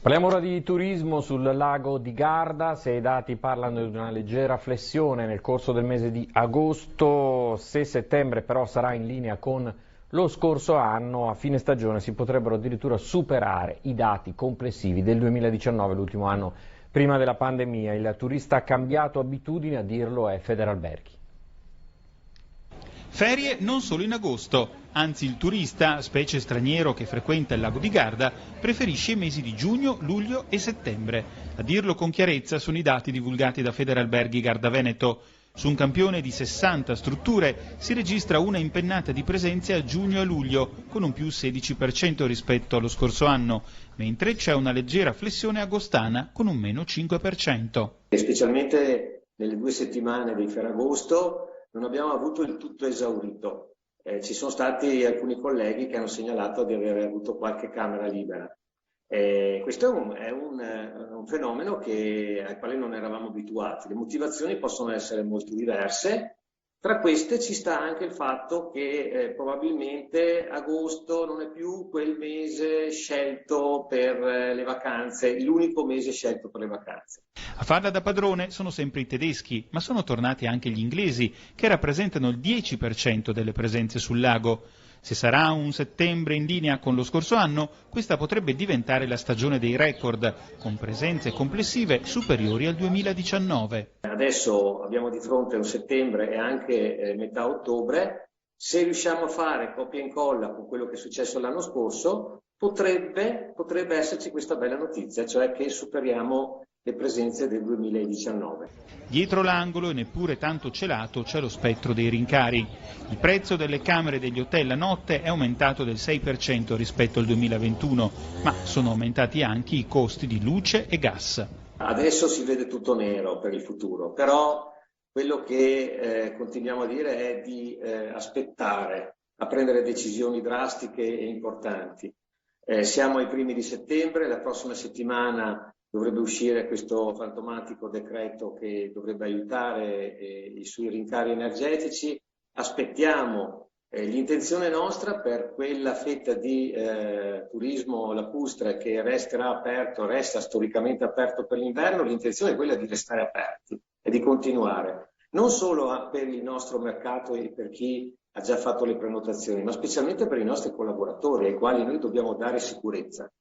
Parliamo ora di turismo sul lago di Garda. Se i dati parlano di una leggera flessione nel corso del mese di agosto, se settembre però sarà in linea con lo scorso anno, a fine stagione si potrebbero addirittura superare i dati complessivi del 2019, l'ultimo anno prima della pandemia. Il turista ha cambiato abitudini, a dirlo è Federalberghi. Ferie non solo in agosto, anzi il turista, specie straniero che frequenta il lago di Garda, preferisce i mesi di giugno, luglio e settembre. A dirlo con chiarezza sono i dati divulgati da Federalberghi Garda Veneto. Su un campione di 60 strutture si registra una impennata di presenze a giugno e luglio, con un più 16% rispetto allo scorso anno, mentre c'è una leggera flessione agostana con un meno 5%. Specialmente nelle 2 settimane di Ferragosto non abbiamo avuto il tutto esaurito. Ci sono stati alcuni colleghi che hanno segnalato di aver avuto qualche camera libera. Questo è un fenomeno al quale non eravamo abituati. Le motivazioni possono essere molto diverse. Tra queste ci sta anche il fatto che probabilmente agosto non è più quel mese scelto per le vacanze, l'unico mese scelto per le vacanze. A farla da padrone sono sempre i tedeschi, ma sono tornati anche gli inglesi, che rappresentano il 10% delle presenze sul lago. Se sarà un settembre in linea con lo scorso anno, questa potrebbe diventare la stagione dei record, con presenze complessive superiori al 2019. Adesso abbiamo di fronte un settembre e anche metà ottobre. Se riusciamo a fare copia e incolla con quello che è successo l'anno scorso, potrebbe esserci questa bella notizia, cioè che superiamo le presenze del 2019. Dietro l'angolo e neppure tanto celato c'è lo spettro dei rincari. Il prezzo delle camere degli hotel a notte è aumentato del 6% rispetto al 2021, ma sono aumentati anche i costi di luce e gas. Adesso si vede tutto nero per il futuro, però quello che continuiamo a dire è di aspettare a prendere decisioni drastiche e importanti. Siamo ai primi di settembre, la prossima settimana dovrebbe uscire questo fantomatico decreto che dovrebbe aiutare sui rincari energetici. Aspettiamo l'intenzione nostra per quella fetta di turismo lacustre che resta storicamente aperto per l'inverno. L'intenzione è quella di restare aperti e di continuare, non solo per il nostro mercato e per chi ha già fatto le prenotazioni, ma specialmente per i nostri collaboratori ai quali noi dobbiamo dare sicurezza.